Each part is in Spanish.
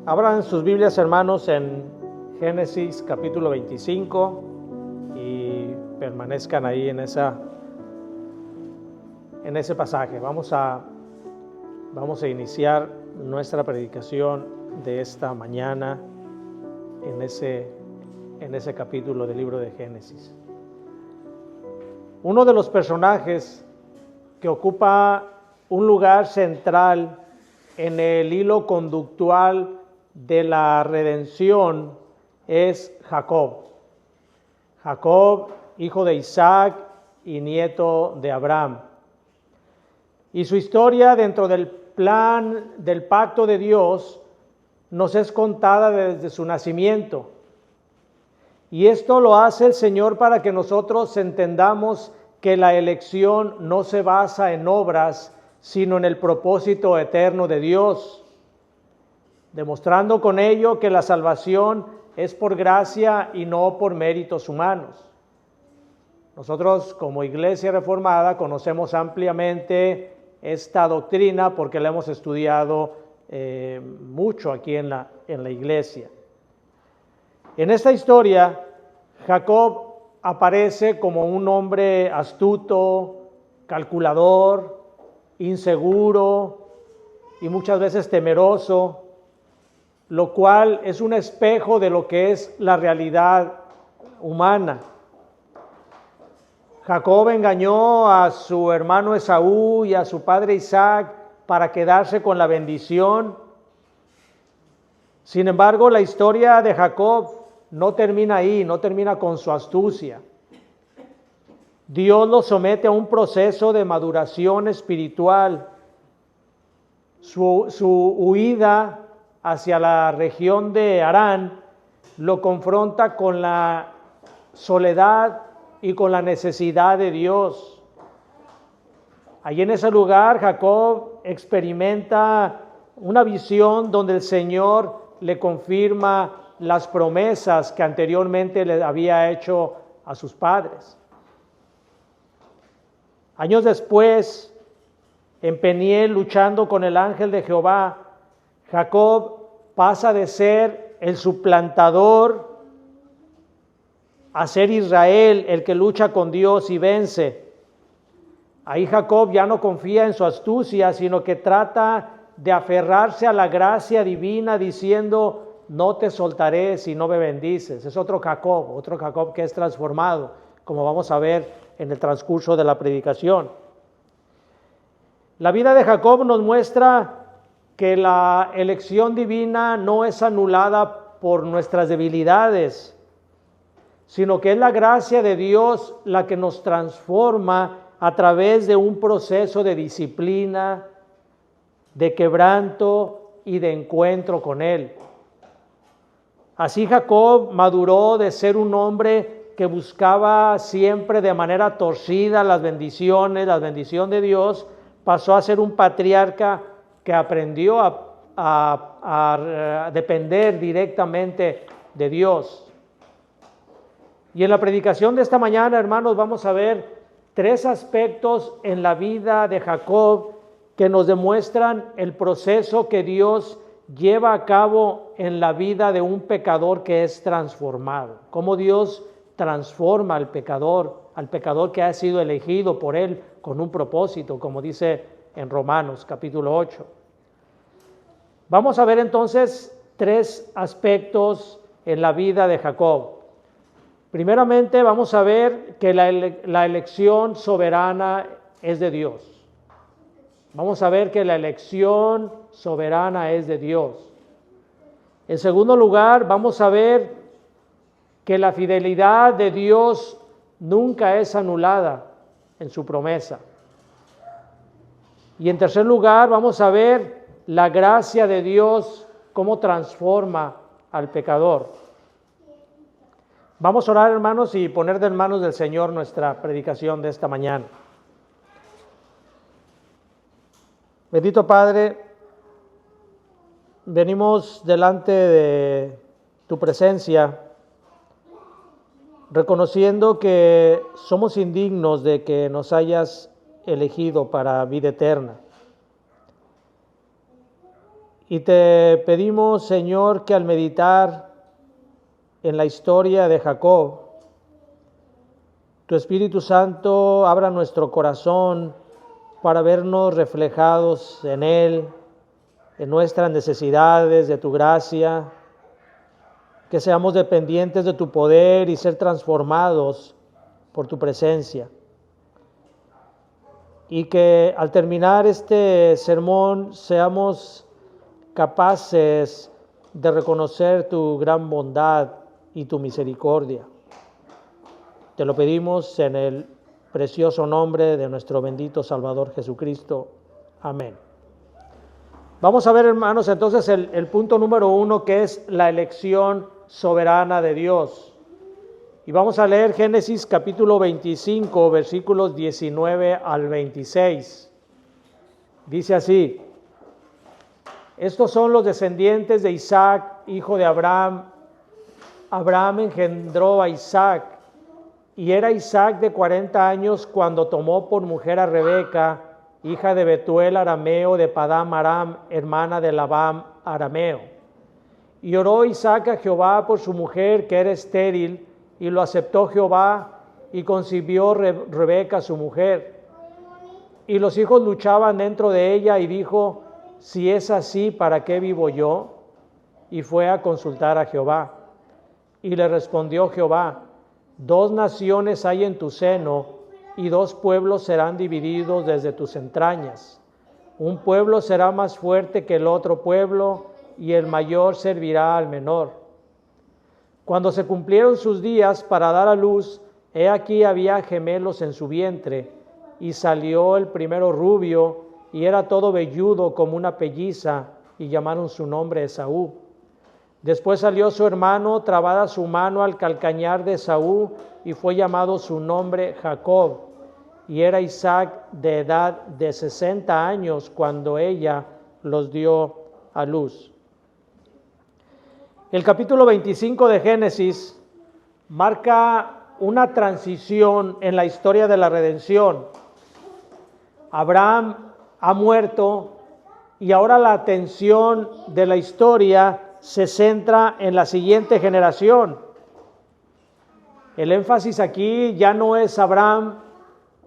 Abran sus Biblias, hermanos, en Génesis capítulo 25 y permanezcan ahí en ese pasaje. Vamos a iniciar nuestra predicación de esta mañana en ese capítulo del libro de Génesis. Uno de los personajes que ocupa un lugar central en el hilo conductual de la redención es Jacob. Jacob, hijo de Isaac y nieto de Abraham. Y su historia dentro del plan del pacto de Dios nos es contada desde su nacimiento. Y esto lo hace el Señor para que nosotros entendamos que la elección no se basa en obras, sino en el propósito eterno de Dios, demostrando con ello que la salvación es por gracia y no por méritos humanos. Nosotros, como Iglesia Reformada, conocemos ampliamente esta doctrina porque la hemos estudiado mucho aquí en la Iglesia. En esta historia, Jacob aparece como un hombre astuto, calculador, inseguro y muchas veces temeroso, lo cual es un espejo de lo que es la realidad humana. Jacob engañó a su hermano Esaú y a su padre Isaac para quedarse con la bendición. Sin embargo, la historia de Jacob no termina ahí, no termina con su astucia. Dios lo somete a un proceso de maduración espiritual. Su huida hacia la región de Harán lo confronta con la soledad y con la necesidad de Dios. Allí en ese lugar Jacob experimenta una visión donde el Señor le confirma las promesas que anteriormente le había hecho a sus padres. Años después, en Peniel, luchando con el ángel de Jehová, Jacob pasa de ser el suplantador a ser Israel, el que lucha con Dios y vence. Ahí Jacob ya no confía en su astucia, sino que trata de aferrarse a la gracia divina diciendo: no te soltaré si no me bendices. Es otro Jacob que es transformado, como vamos a ver en el transcurso de la predicación. La vida de Jacob nos muestra que la elección divina no es anulada por nuestras debilidades, sino que es la gracia de Dios la que nos transforma a través de un proceso de disciplina, de quebranto y de encuentro con Él. Así Jacob maduró de ser un hombre que buscaba siempre de manera torcida la bendición de Dios, pasó a ser un patriarca que aprendió a depender directamente de Dios. Y en la predicación de esta mañana, hermanos, vamos a ver 3 aspectos en la vida de Jacob que nos demuestran el proceso que Dios lleva a cabo en la vida de un pecador que es transformado. Cómo Dios transforma al pecador que ha sido elegido por Él con un propósito, como dice en Romanos capítulo 8. Vamos a ver entonces 3 aspectos en la vida de Jacob. Primeramente vamos a ver que la elección soberana es de Dios. Vamos a ver que la elección soberana es de Dios. En segundo lugar, vamos a ver que la fidelidad de Dios nunca es anulada en su promesa. Y en tercer lugar, vamos a ver la gracia de Dios, cómo transforma al pecador. Vamos a orar, hermanos, y poner de manos del Señor nuestra predicación de esta mañana. Bendito Padre, venimos delante de tu presencia, reconociendo que somos indignos de que nos hayas elegido para vida eterna. Y te pedimos, Señor, que al meditar en la historia de Jacob, tu Espíritu Santo abra nuestro corazón para vernos reflejados en él, en nuestras necesidades de tu gracia, que seamos dependientes de tu poder y ser transformados por tu presencia. Y que al terminar este sermón seamos capaces de reconocer tu gran bondad y tu misericordia. Te lo pedimos en el precioso nombre de nuestro bendito Salvador Jesucristo. Amén. Vamos a ver, hermanos, entonces el punto número 1, que es la elección soberana de Dios. Y vamos a leer Génesis capítulo 25, versículos 19 al 26. Dice así: estos son los descendientes de Isaac, hijo de Abraham. Abraham engendró a Isaac, y era Isaac de 40 años cuando tomó por mujer a Rebeca, hija de Betuel arameo de Padán Aram, hermana de Labán arameo. Y oró Isaac a Jehová por su mujer, que era estéril, y lo aceptó Jehová, y concibió Rebeca su mujer. Y los hijos luchaban dentro de ella, y dijo: si es así, ¿para qué vivo yo? Y fue a consultar a Jehová. Y le respondió Jehová: 2 naciones hay en tu seno, y 2 pueblos serán divididos desde tus entrañas. Un pueblo será más fuerte que el otro pueblo, y el mayor servirá al menor. Cuando se cumplieron sus días para dar a luz, he aquí había gemelos en su vientre, y salió el primero rubio, y era todo velludo como una pelliza, y llamaron su nombre Esaú. Después salió su hermano, trabada su mano al calcañar de Esaú, y fue llamado su nombre Jacob. Y era Isaac de edad de 60 años cuando ella los dio a luz. El capítulo 25 de Génesis marca una transición en la historia de la redención. Abraham ha muerto y ahora la atención de la historia se centra en la siguiente generación. El énfasis aquí ya no es Abraham,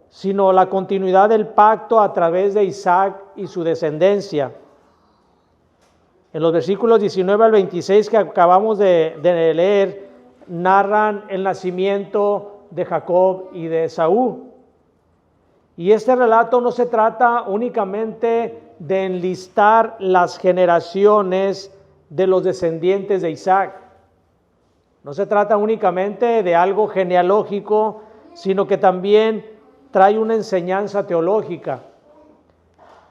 sino la continuidad del pacto a través de Isaac y su descendencia. En los versículos 19 al 26 que acabamos de leer, narran el nacimiento de Jacob y de Esaú. Y este relato no se trata únicamente de enlistar las generaciones de los descendientes de Isaac. No se trata únicamente de algo genealógico, sino que también trae una enseñanza teológica.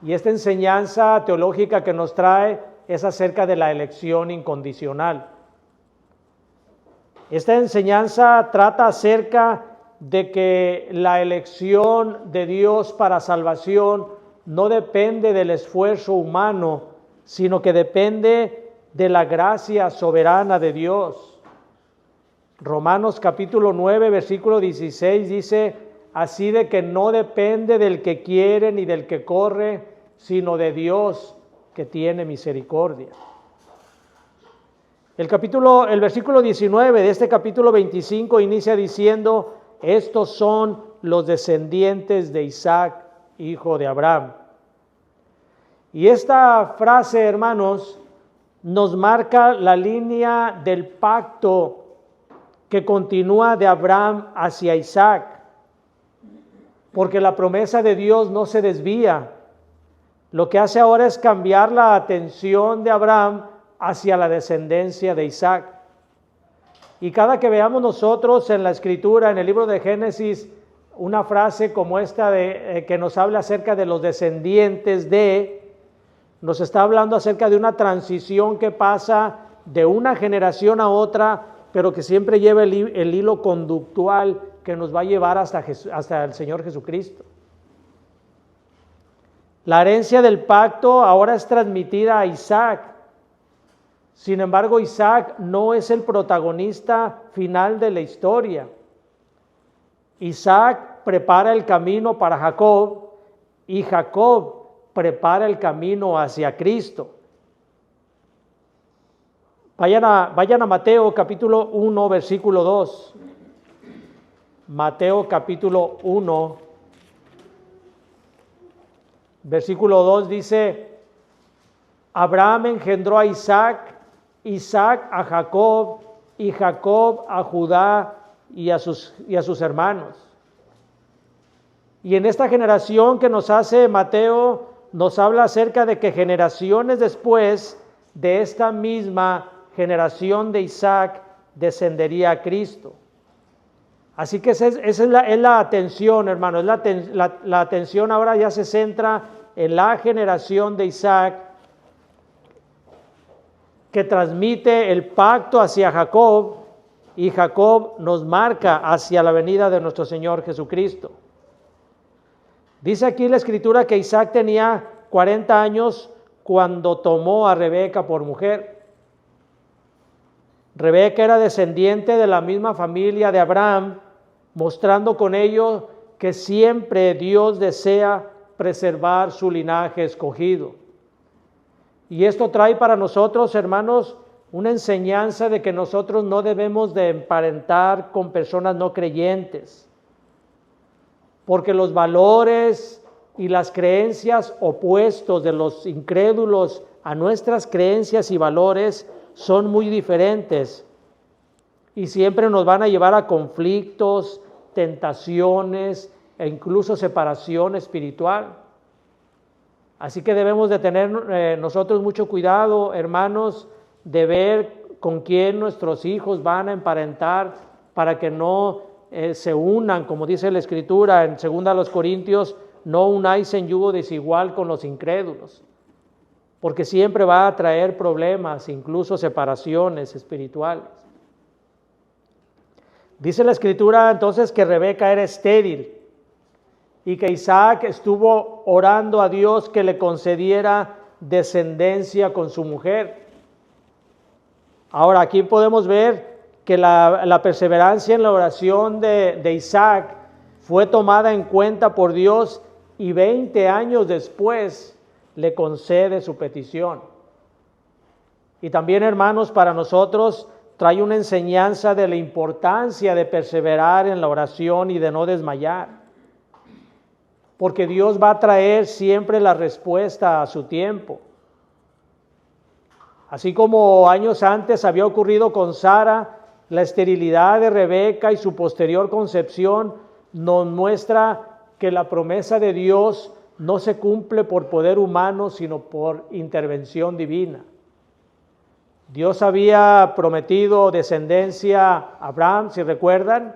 Y esta enseñanza teológica que nos trae es acerca de la elección incondicional. Esta enseñanza trata acerca de que la elección de Dios para salvación no depende del esfuerzo humano, sino que depende de la gracia soberana de Dios. Romanos capítulo 9, versículo 16 dice: así de que no depende del que quiere ni del que corre, sino de Dios que tiene misericordia. El versículo 19 de este capítulo 25 inicia diciendo: estos son los descendientes de Isaac, hijo de Abraham. Y esta frase, hermanos, nos marca la línea del pacto que continúa de Abraham hacia Isaac, porque la promesa de Dios no se desvía. Lo que hace ahora es cambiar la atención de Abraham hacia la descendencia de Isaac. Y cada que veamos nosotros en la Escritura, en el libro de Génesis, una frase como esta que nos habla acerca de los descendientes de, nos está hablando acerca de una transición que pasa de una generación a otra, pero que siempre lleva el hilo conductual que nos va a llevar hasta el Señor Jesucristo. La herencia del pacto ahora es transmitida a Isaac. Sin embargo, Isaac no es el protagonista final de la historia. Isaac prepara el camino para Jacob y Jacob prepara el camino hacia Cristo. Vayan a Mateo capítulo 1, versículo 2. Mateo capítulo 1, versículo 2 dice: Abraham engendró a Isaac, Isaac a Jacob, y Jacob a Judá y a sus hermanos. Y en esta generación que nos hace Mateo, nos habla acerca de que generaciones después de esta misma generación de Isaac descendería a Cristo. Así que esa es la atención, hermano. La atención ahora ya se centra en la generación de Isaac, que transmite el pacto hacia Jacob, y Jacob nos marca hacia la venida de nuestro Señor Jesucristo. Dice aquí la Escritura que Isaac tenía 40 años cuando tomó a Rebeca por mujer. Rebeca era descendiente de la misma familia de Abraham, mostrando con ello que siempre Dios desea preservar su linaje escogido. Y esto trae para nosotros, hermanos, una enseñanza de que nosotros no debemos de emparentar con personas no creyentes, porque los valores y las creencias opuestos de los incrédulos a nuestras creencias y valores son muy diferentes y siempre nos van a llevar a conflictos, tentaciones e incluso separación espiritual. Así que debemos de tener nosotros mucho cuidado, hermanos, de ver con quién nuestros hijos van a emparentar para que no se unan, como dice la Escritura en 2 Corintios, no unáis en yugo desigual con los incrédulos, porque siempre va a traer problemas, incluso separaciones espirituales. Dice la Escritura entonces que Rebeca era estéril y que Isaac estuvo orando a Dios que le concediera descendencia con su mujer. Ahora aquí podemos ver que la perseverancia en la oración de Isaac fue tomada en cuenta por Dios y 20 años después le concede su petición. Y también, hermanos, para nosotros trae una enseñanza de la importancia de perseverar en la oración y de no desmayar, porque Dios va a traer siempre la respuesta a su tiempo. Así como años antes había ocurrido con Sara, la esterilidad de Rebeca y su posterior concepción nos muestra que la promesa de Dios no se cumple por poder humano, sino por intervención divina. Dios había prometido descendencia a Abraham, si recuerdan.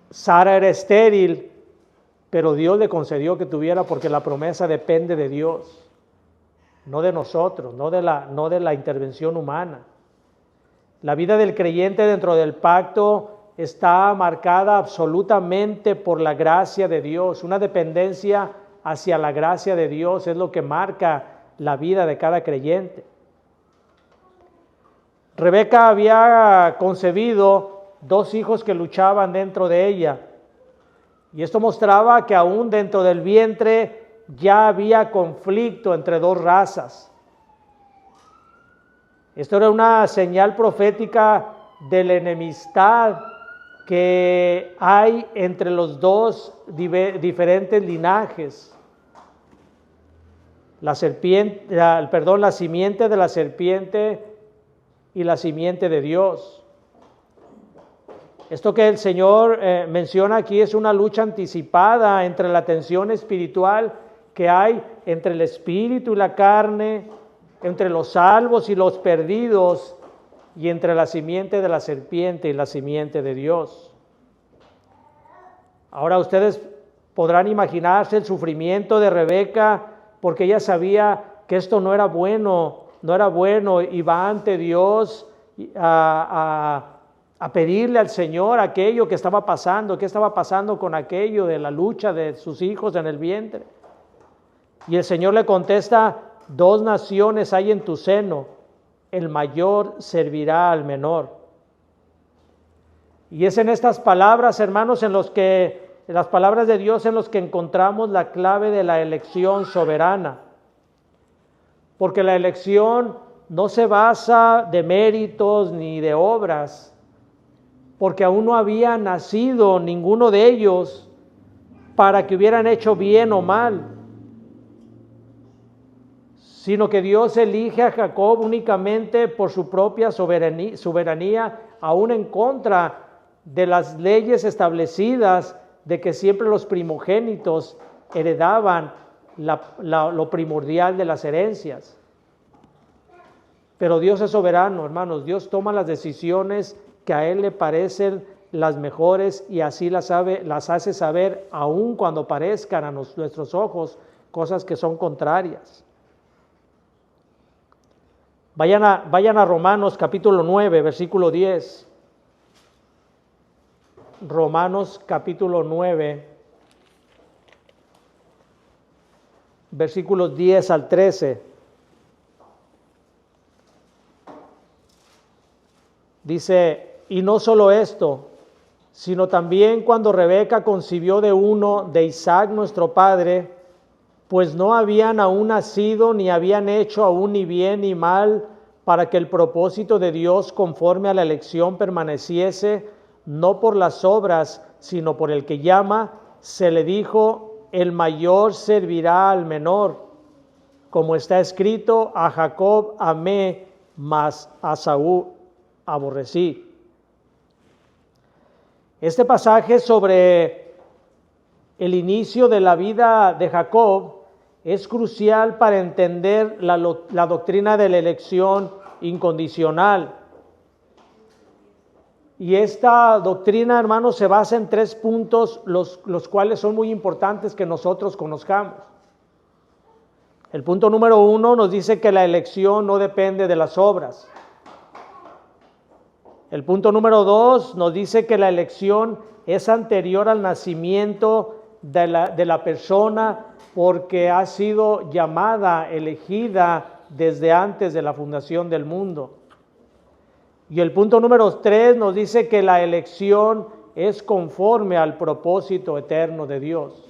Sara era estéril, pero Dios le concedió que tuviera, porque la promesa depende de Dios, no de nosotros, no de la intervención humana. La vida del creyente dentro del pacto está marcada absolutamente por la gracia de Dios. Una dependencia hacia la gracia de Dios es lo que marca la vida de cada creyente. Rebeca había concebido 2 hijos que luchaban dentro de ella. Y esto mostraba que aún dentro del vientre ya había conflicto entre 2 razas. Esto era una señal profética de la enemistad que hay entre los 2 diferentes linajes. La simiente de la serpiente y la simiente de Dios. Esto que el Señor menciona aquí es una lucha anticipada entre la tensión espiritual que hay entre el espíritu y la carne, entre los salvos y los perdidos, y entre la simiente de la serpiente y la simiente de Dios. Ahora ustedes podrán imaginarse el sufrimiento de Rebeca, porque ella sabía que esto no era bueno, y va ante Dios a pedirle al Señor aquello que estaba pasando, qué estaba pasando con aquello de la lucha de sus hijos en el vientre. Y el Señor le contesta: 2 naciones hay en tu seno, el mayor servirá al menor. Y es en estas palabras, hermanos, en las palabras de Dios, en los que encontramos la clave de la elección soberana. Porque la elección no se basa de méritos ni de obras, porque aún no había nacido ninguno de ellos para que hubieran hecho bien o mal, sino que Dios elige a Jacob únicamente por su propia soberanía, aún en contra de las leyes establecidas de que siempre los primogénitos heredaban lo primordial de las herencias. Pero Dios es soberano, hermanos. Dios toma las decisiones que a Él le parecen las mejores y así las hace saber, aun cuando parezcan a nuestros ojos cosas que son contrarias. Vayan a Romanos capítulo 9, versículo 10. Romanos capítulo 9, versículos 10 al 13. Dice, y no solo esto, sino también cuando Rebeca concibió de uno de Isaac nuestro padre, pues no habían aún nacido ni habían hecho aún ni bien ni mal, para que el propósito de Dios conforme a la elección permaneciese, no por las obras, sino por el que llama, se le dijo, el mayor servirá al menor. Como está escrito, a Jacob amé, mas a Saúl aborrecí. Este pasaje sobre el inicio de la vida de Jacob es crucial para entender la doctrina de la elección incondicional. Y esta doctrina, hermanos, se basa en 3 puntos, los cuales son muy importantes que nosotros conozcamos. El punto número 1 nos dice que la elección no depende de las obras. El punto número 2 nos dice que la elección es anterior al nacimiento de la persona, porque ha sido llamada, elegida desde antes de la fundación del mundo. Y el punto número 3 nos dice que la elección es conforme al propósito eterno de Dios.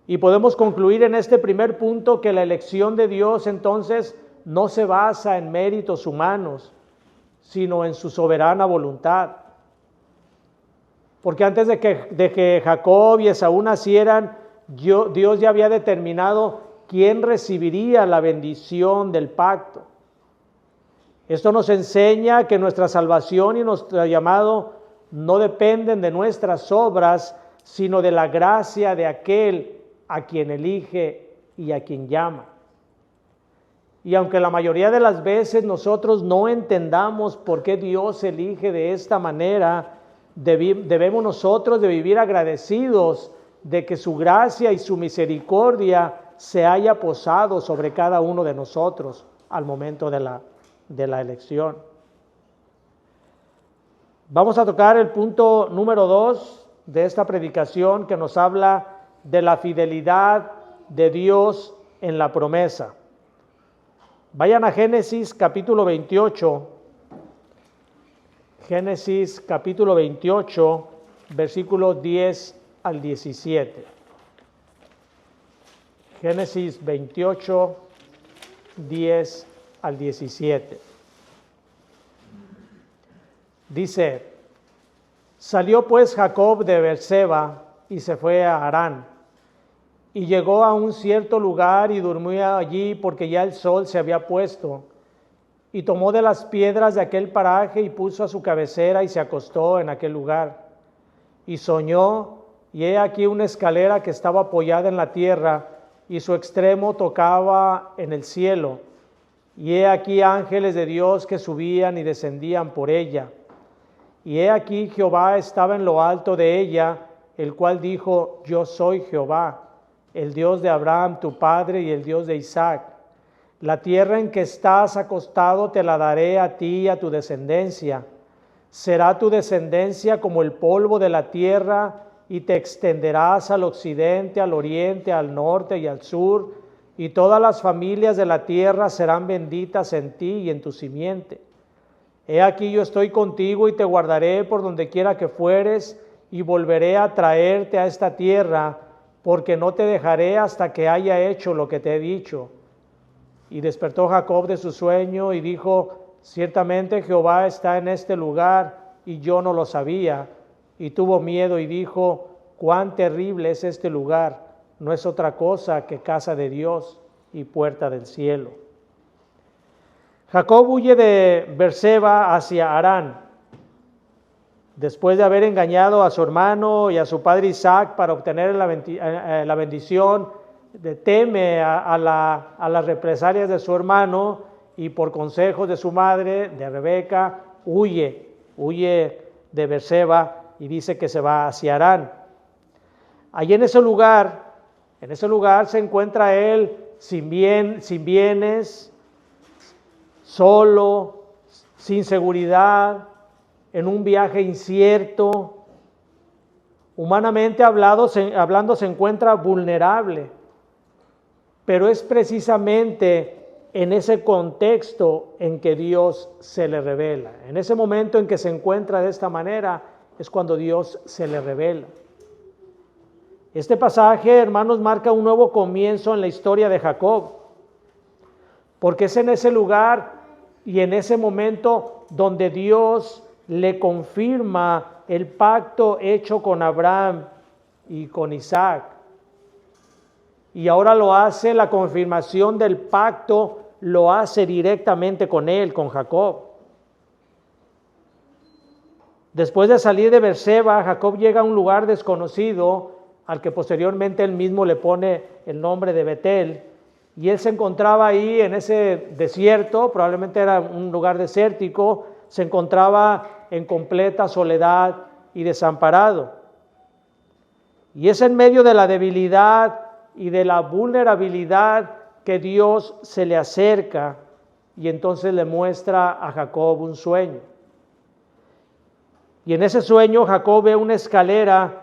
Y podemos concluir en este primer punto que la elección de Dios entonces no se basa en méritos humanos, sino en su soberana voluntad. Porque antes de que Jacob y Esaú nacieran, Dios ya había determinado quién recibiría la bendición del pacto. Esto nos enseña que nuestra salvación y nuestro llamado no dependen de nuestras obras, sino de la gracia de aquel a quien elige y a quien llama. Y aunque la mayoría de las veces nosotros no entendamos por qué Dios elige de esta manera, debemos nosotros de vivir agradecidos de que su gracia y su misericordia se haya posado sobre cada uno de nosotros al momento de la elección. Vamos a tocar el punto número 2 de esta predicación, que nos habla de la fidelidad de Dios en la promesa. Vayan a Génesis capítulo 28, Génesis capítulo 28, versículos 10 al 17. Génesis 28, 10 al 17. Dice, salió pues Jacob de Beerseba y se fue a Harán. Y llegó a un cierto lugar y durmió allí porque ya el sol se había puesto. Y tomó de las piedras de aquel paraje y puso a su cabecera y se acostó en aquel lugar. Y soñó, y he aquí una escalera que estaba apoyada en la tierra y su extremo tocaba en el cielo. Y he aquí ángeles de Dios que subían y descendían por ella. Y he aquí Jehová estaba en lo alto de ella, el cual dijo, yo soy Jehová, el Dios de Abraham tu padre y el Dios de Isaac. La tierra en que estás acostado te la daré a ti y a tu descendencia. Será tu descendencia como el polvo de la tierra, y te extenderás al occidente, al oriente, al norte y al sur, y todas las familias de la tierra serán benditas en ti y en tu simiente. He aquí yo estoy contigo y te guardaré por donde quiera que fueres, y volveré a traerte a esta tierra, porque no te dejaré hasta que haya hecho lo que te he dicho. Y despertó Jacob de su sueño y dijo: ciertamente Jehová está en este lugar, y yo no lo sabía. Y tuvo miedo y dijo: cuán terrible es este lugar, no es otra cosa que casa de Dios y puerta del cielo. Jacob huye de Beerseba hacia Harán. Después de haber engañado a su hermano y a su padre Isaac para obtener la bendición, teme a las represalias de su hermano y por consejos de su madre, de Rebeca, huye de Beerseba y dice que se va hacia Harán. Allí en ese lugar se encuentra él sin bienes, solo, sin seguridad, en un viaje incierto. Humanamente hablando se encuentra vulnerable, pero es precisamente en ese contexto en que Dios se le revela. En ese momento en que se encuentra de esta manera es cuando Dios se le revela. Este pasaje, hermanos, marca un nuevo comienzo en la historia de Jacob, porque es en ese lugar y en ese momento donde Dios le confirma el pacto hecho con Abraham y con Isaac. Y ahora lo hace, la confirmación del pacto lo hace directamente con él, con Jacob. Después de salir de Beerseba, Jacob llega a un lugar desconocido al que posteriormente él mismo le pone el nombre de Betel. Y él se encontraba ahí en ese desierto, probablemente era un lugar desértico, se encontraba en completa soledad y desamparado. Y es en medio de la debilidad y de la vulnerabilidad que Dios se le acerca y entonces le muestra a Jacob un sueño. Y en ese sueño Jacob ve una escalera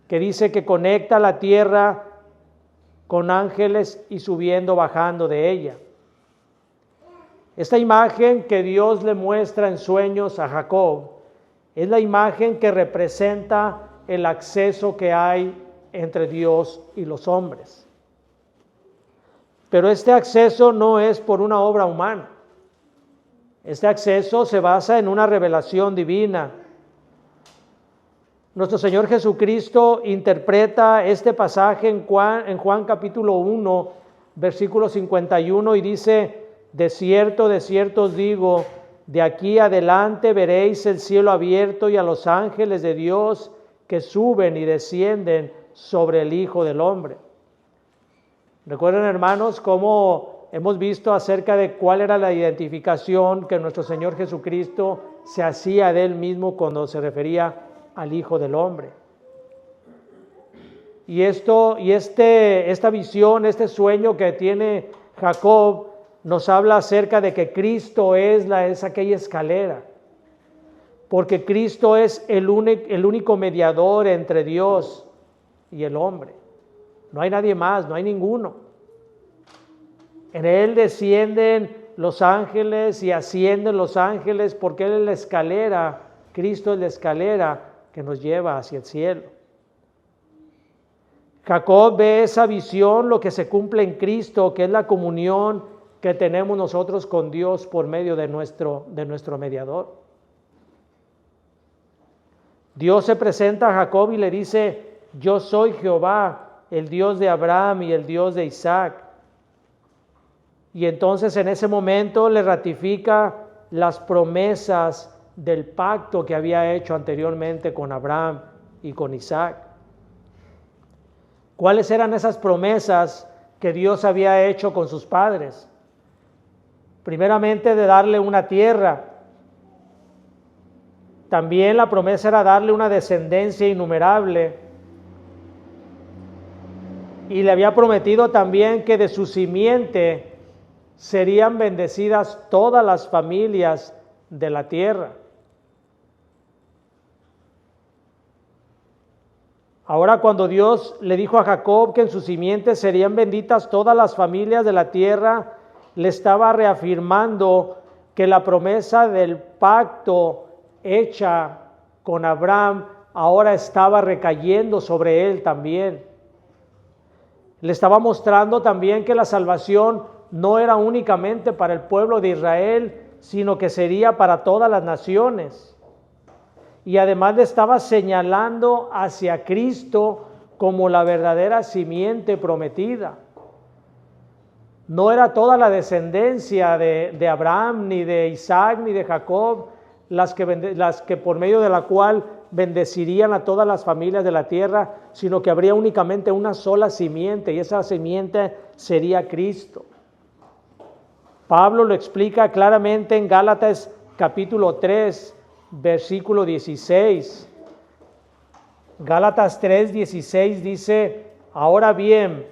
que dice que conecta la tierra con ángeles y subiendo, bajando de ella. Esta imagen que Dios le muestra en sueños a Jacob es la imagen que representa el acceso que hay entre Dios y los hombres. Pero este acceso no es por una obra humana. Este acceso se basa en una revelación divina. Nuestro Señor Jesucristo interpreta este pasaje en Juan capítulo 1, versículo 51 y dice: de cierto os digo, de aquí adelante veréis el cielo abierto y a los ángeles de Dios que suben y descienden sobre el Hijo del Hombre. Recuerden, hermanos, cómo hemos visto acerca de cuál era la identificación que nuestro Señor Jesucristo se hacía de Él mismo cuando se refería al Hijo del Hombre. Y esta visión, este sueño que tiene Jacob, nos habla acerca de que Cristo es aquella escalera, porque Cristo es el único mediador entre Dios y el hombre. No hay nadie más, no hay ninguno. En Él descienden los ángeles y ascienden los ángeles, porque Él es la escalera, Cristo es la escalera que nos lleva hacia el cielo. Jacob ve esa visión, lo que se cumple en Cristo, que es la comunión que tenemos nosotros con Dios por medio de nuestro mediador. Dios se presenta a Jacob y le dice: yo soy Jehová, el Dios de Abraham y el Dios de Isaac. Y entonces en ese momento le ratifica las promesas del pacto que había hecho anteriormente con Abraham y con Isaac. ¿Cuáles eran esas promesas que Dios había hecho con sus padres? Primeramente, de darle una tierra. También la promesa era darle una descendencia innumerable. Y le había prometido también que de su simiente serían bendecidas todas las familias de la tierra. Ahora, cuando Dios le dijo a Jacob que en su simiente serían benditas todas las familias de la tierra, le estaba reafirmando que la promesa del pacto hecha con Abraham ahora estaba recayendo sobre él también. Le estaba mostrando también que la salvación no era únicamente para el pueblo de Israel, sino que sería para todas las naciones. Y además le estaba señalando hacia Cristo como la verdadera simiente prometida. No era toda la descendencia de Abraham, ni de Isaac, ni de Jacob, las que por medio de la cual bendecirían a todas las familias de la tierra, sino que habría únicamente una sola simiente, y esa simiente sería Cristo. Pablo lo explica claramente en Gálatas capítulo 3, versículo 16. Gálatas 3, 16 dice: ahora bien,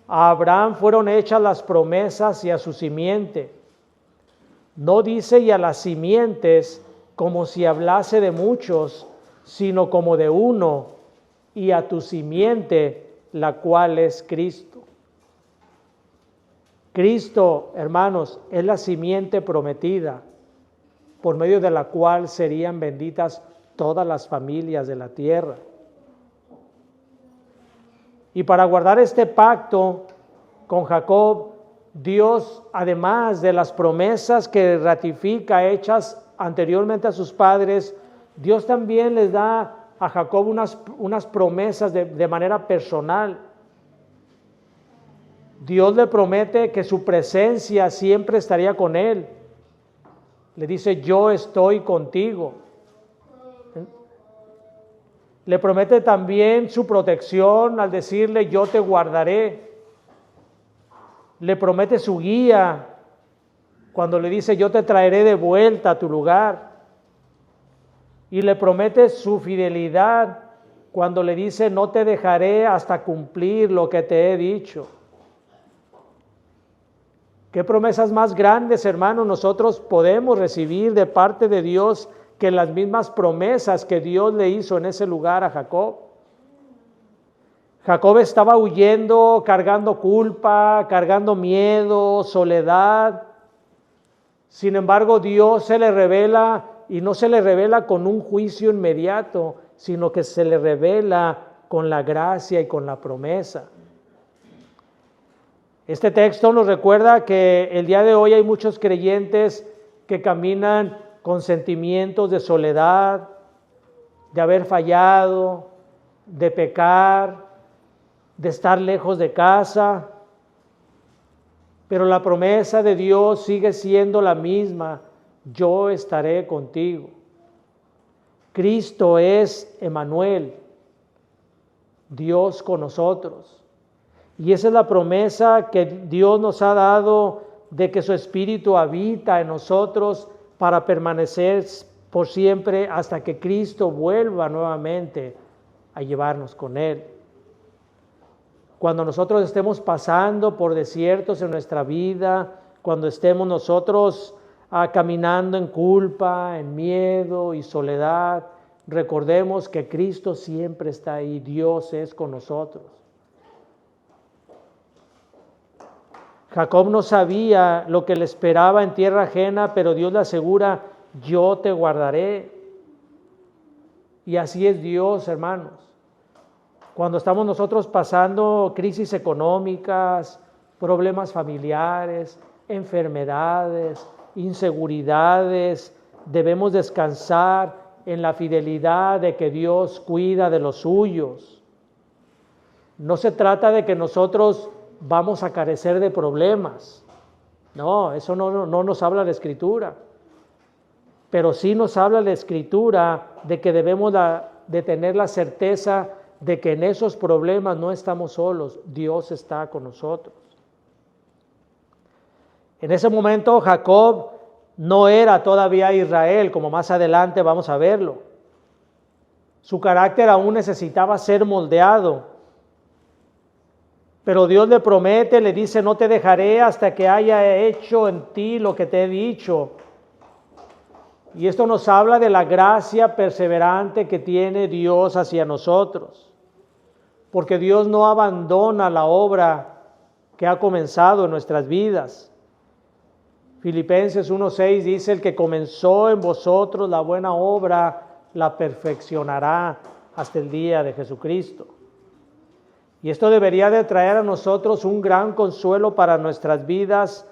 a Abraham fueron hechas las promesas y a su simiente. No dice y a las simientes como si hablase de muchos, sino como de uno, y a tu simiente, la cual es Cristo. Cristo, hermanos, es la simiente prometida, por medio de la cual serían benditas todas las familias de la tierra. Y para guardar este pacto con Jacob, Dios, además de las promesas que ratifica hechas anteriormente a sus padres, Dios también les da a Jacob unas promesas de manera personal. Dios le promete que su presencia siempre estaría con él. Le dice: yo estoy contigo. Le promete también su protección al decirle: yo te guardaré. Le promete su guía cuando le dice: yo te traeré de vuelta a tu lugar. Y le promete su fidelidad cuando le dice: no te dejaré hasta cumplir lo que te he dicho. ¿Qué promesas más grandes, hermanos, nosotros podemos recibir de parte de Dios que las mismas promesas que Dios le hizo en ese lugar a Jacob? Jacob estaba huyendo, cargando culpa, cargando miedo, soledad. Sin embargo, Dios se le revela, y no se le revela con un juicio inmediato, sino que se le revela con la gracia y con la promesa. Este texto nos recuerda que el día de hoy hay muchos creyentes que caminan con sentimientos de soledad, de haber fallado, de pecar, de estar lejos de casa. Pero la promesa de Dios sigue siendo la misma: yo estaré contigo. Cristo es Emmanuel, Dios con nosotros. Y esa es la promesa que Dios nos ha dado, de que su Espíritu habita en nosotros para permanecer por siempre hasta que Cristo vuelva nuevamente a llevarnos con Él. Cuando nosotros estemos pasando por desiertos en nuestra vida, cuando estemos nosotros caminando en culpa, en miedo y soledad, recordemos que Cristo siempre está ahí, Dios es con nosotros. Jacob no sabía lo que le esperaba en tierra ajena, pero Dios le asegura: yo te guardaré. Y así es Dios, hermanos. Cuando estamos nosotros pasando crisis económicas, problemas familiares, enfermedades, inseguridades, debemos descansar en la fidelidad de que Dios cuida de los suyos. No se trata de que nosotros vamos a carecer de problemas. No, eso no nos habla la Escritura. Pero sí nos habla la Escritura de que debemos de tener la certeza de que en esos problemas no estamos solos, Dios está con nosotros. En ese momento Jacob no era todavía Israel, como más adelante vamos a verlo. Su carácter aún necesitaba ser moldeado. Pero Dios le promete, le dice: no te dejaré hasta que haya hecho en ti lo que te he dicho. Y esto nos habla de la gracia perseverante que tiene Dios hacia nosotros. Porque Dios no abandona la obra que ha comenzado en nuestras vidas. Filipenses 1:6 dice: el que comenzó en vosotros la buena obra, la perfeccionará hasta el día de Jesucristo. Y esto debería de traer a nosotros un gran consuelo para nuestras vidas,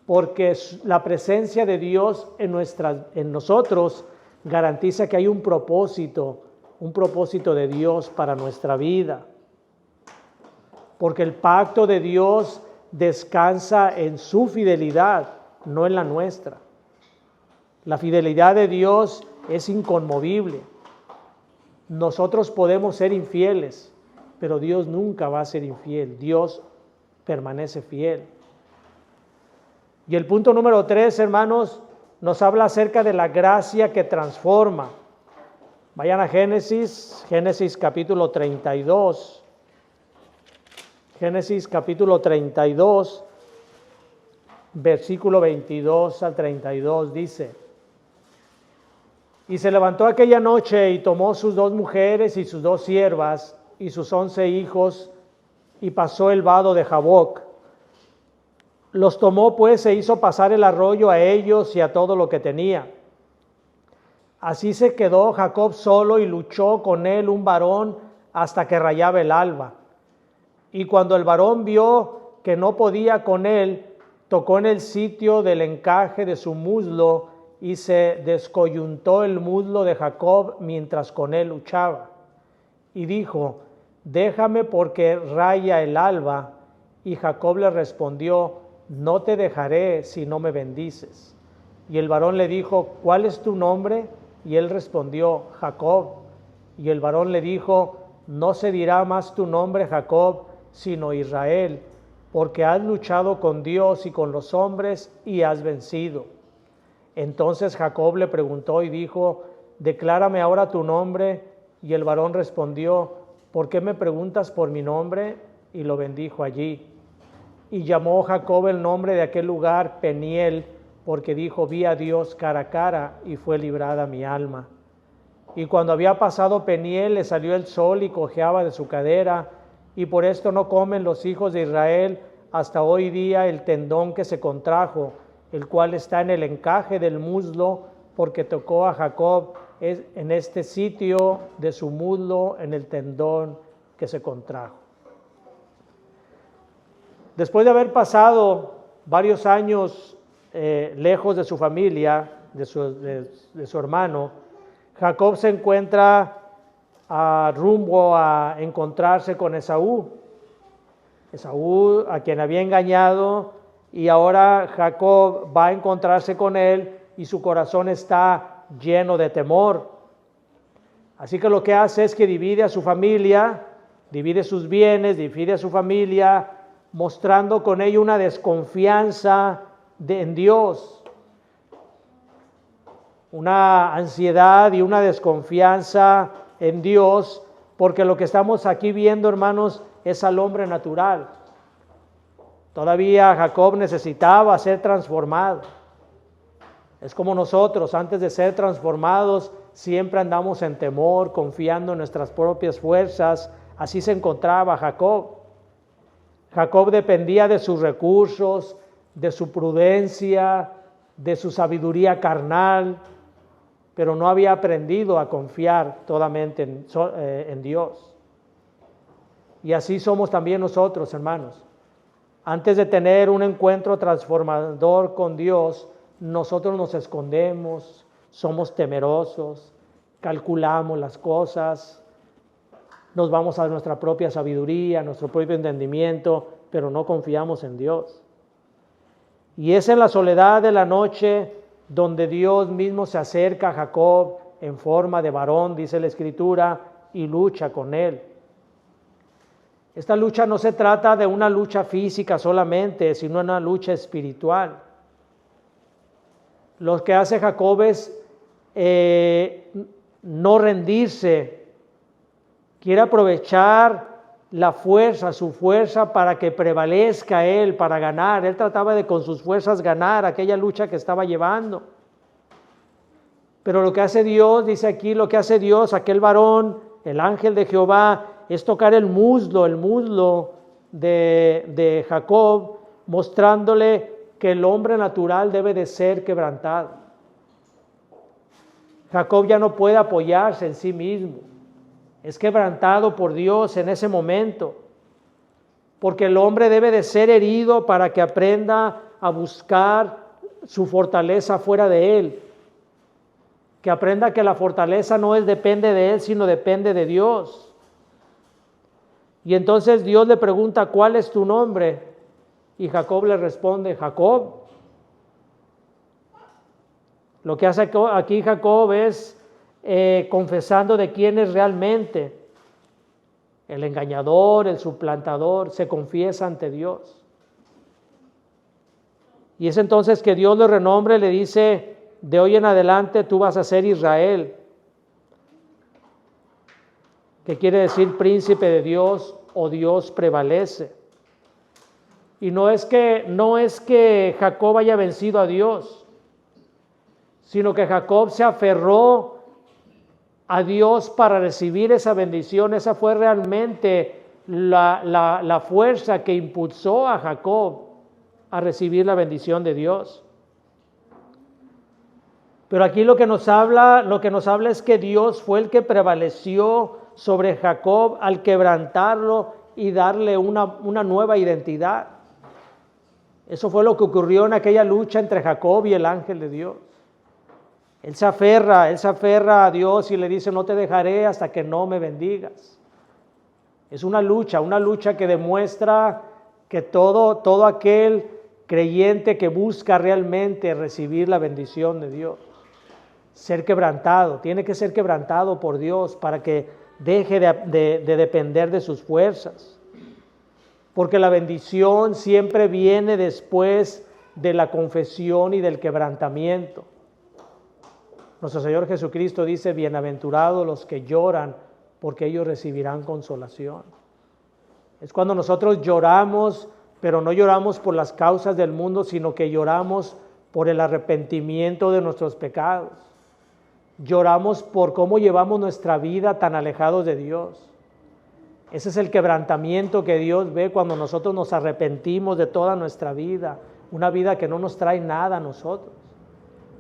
porque la presencia de Dios en nosotros garantiza que hay un propósito de Dios para nuestra vida. Porque el pacto de Dios descansa en su fidelidad, no en la nuestra. La fidelidad de Dios es inconmovible. Nosotros podemos ser infieles, pero Dios nunca va a ser infiel. Dios permanece fiel. Y el punto número 3, hermanos, nos habla acerca de la gracia que transforma. Vayan a Génesis capítulo 32. Génesis capítulo 32, versículo 22 al 32 dice: Y se levantó aquella noche y tomó sus 2 mujeres y sus 2 siervas y sus 11 hijos y pasó el vado de Jaboc. Los tomó pues e hizo pasar el arroyo a ellos y a todo lo que tenía. Así se quedó Jacob solo y luchó con él un varón hasta que rayaba el alba. Y cuando el varón vio que no podía con él, tocó en el sitio del encaje de su muslo y se descoyuntó el muslo de Jacob mientras con él luchaba. Y dijo: déjame porque raya el alba. Y Jacob le respondió: no te dejaré si no me bendices. Y el varón le dijo: ¿cuál es tu nombre? Y él respondió: Jacob. Y el varón le dijo: no se dirá más tu nombre Jacob, sino Israel, porque has luchado con Dios y con los hombres y has vencido. Entonces Jacob le preguntó y dijo: declárame ahora tu nombre. Y el varón respondió: ¿por qué me preguntas por mi nombre? Y lo bendijo allí. Y llamó Jacob el nombre de aquel lugar Peniel, porque dijo: vi a Dios cara a cara y fue librada mi alma. Y cuando había pasado Peniel, le salió el sol y cojeaba de su cadera, y por esto no comen los hijos de Israel hasta hoy día el tendón que se contrajo, el cual está en el encaje del muslo, porque tocó a Jacob en este sitio de su muslo, en el tendón que se contrajo. Después de haber pasado varios años lejos de su familia, de su hermano, Jacob se encuentra rumbo a encontrarse con Esaú. Esaú, a quien había engañado, y ahora Jacob va a encontrarse con él y su corazón está lleno de temor. Así que lo que hace es que divide a su familia, divide sus bienes, divide a su familia, mostrando con ello una desconfianza en Dios, una ansiedad y una desconfianza en Dios, porque lo que estamos aquí viendo, hermanos, es al hombre natural. Todavía Jacob necesitaba ser transformado. Es como nosotros, antes de ser transformados, siempre andamos en temor, confiando en nuestras propias fuerzas. Así se encontraba Jacob. Jacob dependía de sus recursos, de su prudencia, de su sabiduría carnal, pero no había aprendido a confiar totalmente en Dios. Y así somos también nosotros, hermanos. Antes de tener un encuentro transformador con Dios, nosotros nos escondemos, somos temerosos, calculamos las cosas, nos vamos a nuestra propia sabiduría, a nuestro propio entendimiento, pero no confiamos en Dios. Y es en la soledad de la noche donde Dios mismo se acerca a Jacob en forma de varón, dice la Escritura, y lucha con él. Esta lucha no se trata de una lucha física solamente, sino una lucha espiritual. Lo que hace Jacob es no rendirse, quiere aprovechar la fuerza, su fuerza, para que prevalezca él, para ganar. Él trataba de con sus fuerzas ganar aquella lucha que estaba llevando. Pero lo que hace Dios, dice aquí, lo que hace Dios, aquel varón, el ángel de Jehová, es tocar el muslo de Jacob, mostrándole que el hombre natural debe de ser quebrantado. Jacob ya no puede apoyarse en sí mismo. Es quebrantado por Dios en ese momento. porque el hombre debe de ser herido para que aprenda a buscar su fortaleza fuera de él, que aprenda que la fortaleza no depende de él, sino depende de Dios. Y entonces Dios le pregunta, ¿cuál es tu nombre? Y Jacob le responde, Jacob. Lo que hace aquí Jacob es confesando de quién es realmente. El engañador, el suplantador, se confiesa ante Dios. Y es entonces que Dios le renombre, le dice, de hoy en adelante tú vas a ser Israel, que quiere decir príncipe de Dios o Dios prevalece. Y no es que Jacob haya vencido a Dios, sino que Jacob se aferró a Dios para recibir esa bendición. Esa fue realmente la fuerza que impulsó a Jacob a recibir la bendición de Dios. Pero aquí lo que nos habla es que Dios fue el que prevaleció sobre Jacob al quebrantarlo y darle una nueva identidad. Eso fue lo que ocurrió en aquella lucha entre Jacob y el ángel de Dios. Él se aferra a Dios y le dice, no te dejaré hasta que no me bendigas. Es una lucha que demuestra que todo aquel creyente que busca realmente recibir la bendición de Dios, ser quebrantado, tiene que ser quebrantado por Dios para que deje de depender de sus fuerzas. Porque la bendición siempre viene después de la confesión y del quebrantamiento. Nuestro Señor Jesucristo dice, bienaventurados los que lloran, porque ellos recibirán consolación. Es cuando nosotros lloramos, pero no lloramos por las causas del mundo, sino que lloramos por el arrepentimiento de nuestros pecados. Lloramos por cómo llevamos nuestra vida tan alejados de Dios. Ese es el quebrantamiento que Dios ve cuando nosotros nos arrepentimos de toda nuestra vida, una vida que no nos trae nada a nosotros,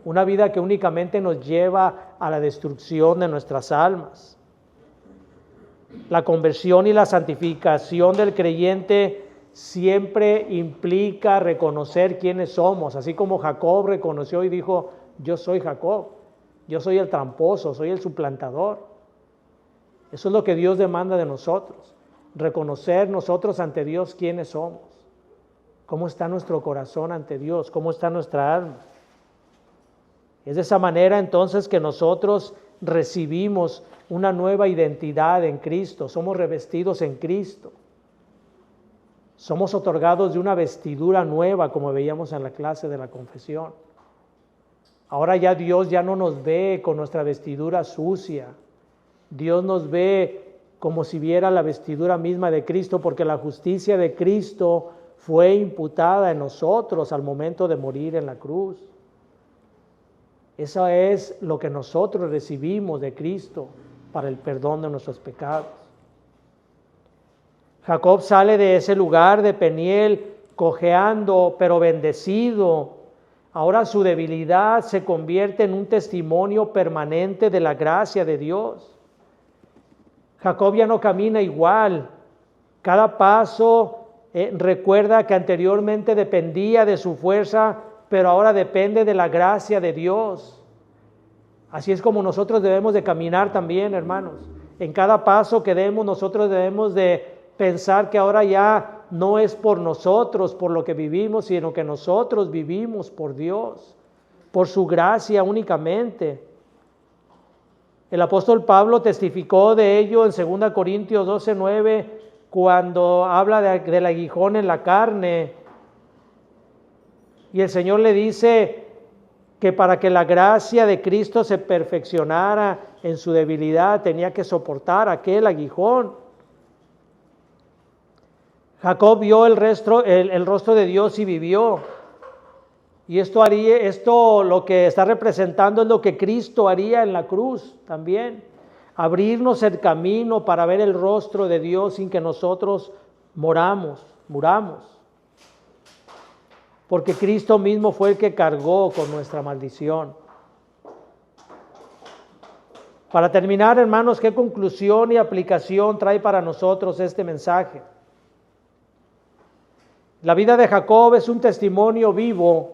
una vida que únicamente nos lleva a la destrucción de nuestras almas. La conversión y la santificación del creyente siempre implica reconocer quiénes somos, así como Jacob reconoció y dijo, yo soy Jacob, yo soy el tramposo, soy el suplantador. Eso es lo que Dios demanda de nosotros, reconocer nosotros ante Dios quiénes somos, cómo está nuestro corazón ante Dios, cómo está nuestra alma. Es de esa manera entonces que nosotros recibimos una nueva identidad en Cristo, somos revestidos en Cristo, somos otorgados de una vestidura nueva, como veíamos en la clase de la confesión. Ahora ya Dios ya no nos ve con nuestra vestidura sucia, Dios nos ve como si viera la vestidura misma de Cristo, porque la justicia de Cristo fue imputada en nosotros al momento de morir en la cruz. Eso es lo que nosotros recibimos de Cristo para el perdón de nuestros pecados. Jacob sale de ese lugar de Peniel cojeando, pero bendecido. Ahora su debilidad se convierte en un testimonio permanente de la gracia de Dios. Jacob ya no camina igual. Cada paso recuerda que anteriormente dependía de su fuerza, pero ahora depende de la gracia de Dios. Así es como nosotros debemos de caminar también, hermanos. En cada paso que demos, nosotros debemos de pensar que ahora ya no es por nosotros, por lo que vivimos, sino que nosotros vivimos por Dios, por su gracia únicamente. El apóstol Pablo testificó de ello en 2 Corintios 12:9, cuando habla del aguijón en la carne. Y el Señor le dice que para que la gracia de Cristo se perfeccionara en su debilidad, tenía que soportar aquel aguijón. Jacob vio el rostro de Dios y vivió. Y esto lo que está representando es lo que Cristo haría en la cruz también. Abrirnos el camino para ver el rostro de Dios sin que nosotros muramos. Porque Cristo mismo fue el que cargó con nuestra maldición. Para terminar, hermanos, ¿qué conclusión y aplicación trae para nosotros este mensaje? La vida de Jacob es un testimonio vivo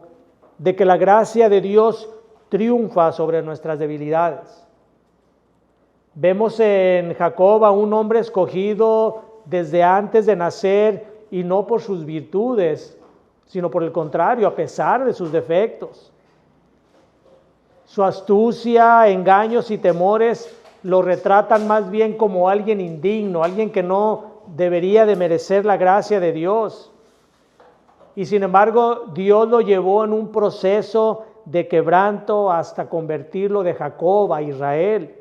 de que la gracia de Dios triunfa sobre nuestras debilidades. Vemos en Jacob a un hombre escogido desde antes de nacer y no por sus virtudes, sino por el contrario, a pesar de sus defectos. Su astucia, engaños y temores lo retratan más bien como alguien indigno, alguien que no debería de merecer la gracia de Dios. Y sin embargo, Dios lo llevó en un proceso de quebranto hasta convertirlo de Jacob a Israel.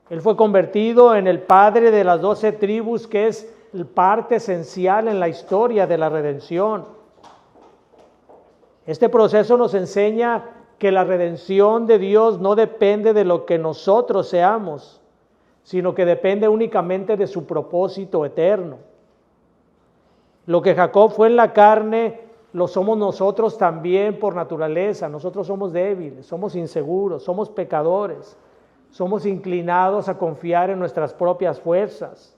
Él fue convertido en el padre de las 12 tribus, que es parte esencial en la historia de la redención. Este proceso nos enseña que la redención de Dios no depende de lo que nosotros seamos, sino que depende únicamente de su propósito eterno. Lo que Jacob fue en la carne, lo somos nosotros también por naturaleza. Nosotros somos débiles, somos inseguros, somos pecadores, somos inclinados a confiar en nuestras propias fuerzas.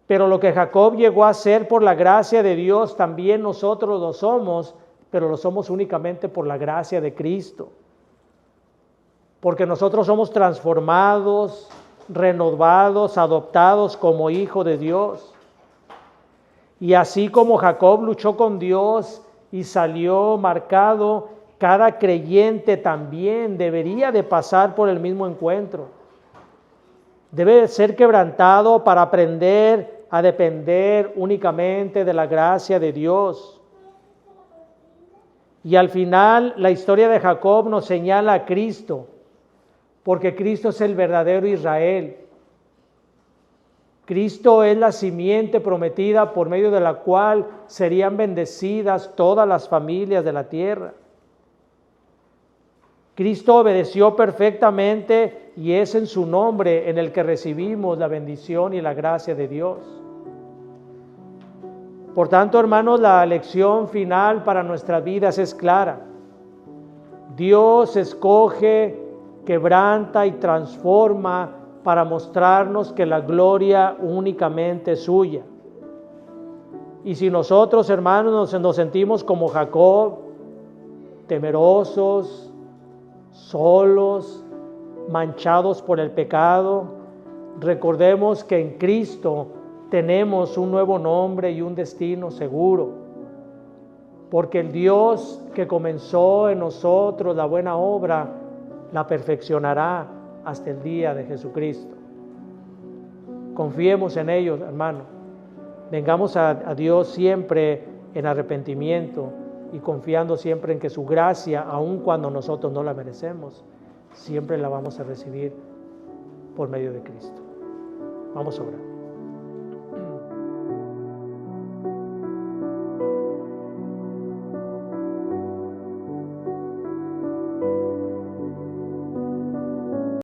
Pero lo que Jacob llegó a ser por la gracia de Dios, también nosotros lo somos, pero lo somos únicamente por la gracia de Cristo. Porque nosotros somos transformados, renovados, adoptados como hijos de Dios. Y así como Jacob luchó con Dios y salió marcado, cada creyente también debería de pasar por el mismo encuentro. Debe ser quebrantado para aprender a depender únicamente de la gracia de Dios. Y al final la historia de Jacob nos señala a Cristo, porque Cristo es el verdadero Israel. Cristo es la simiente prometida por medio de la cual serían bendecidas todas las familias de la tierra. Cristo obedeció perfectamente y es en su nombre en el que recibimos la bendición y la gracia de Dios. Por tanto, hermanos, la lección final para nuestras vidas es clara. Dios escoge, quebranta y transforma para mostrarnos que la gloria únicamente es suya. Y si nosotros, hermanos, nos sentimos como Jacob, temerosos, solos, manchados por el pecado, recordemos que en Cristo tenemos un nuevo nombre y un destino seguro, porque el Dios que comenzó en nosotros la buena obra, la perfeccionará hasta el día de Jesucristo. Confiemos en ellos, hermano. Vengamos a Dios siempre en arrepentimiento y confiando siempre en que su gracia, aun cuando nosotros no la merecemos, siempre la vamos a recibir por medio de Cristo. Vamos a orar.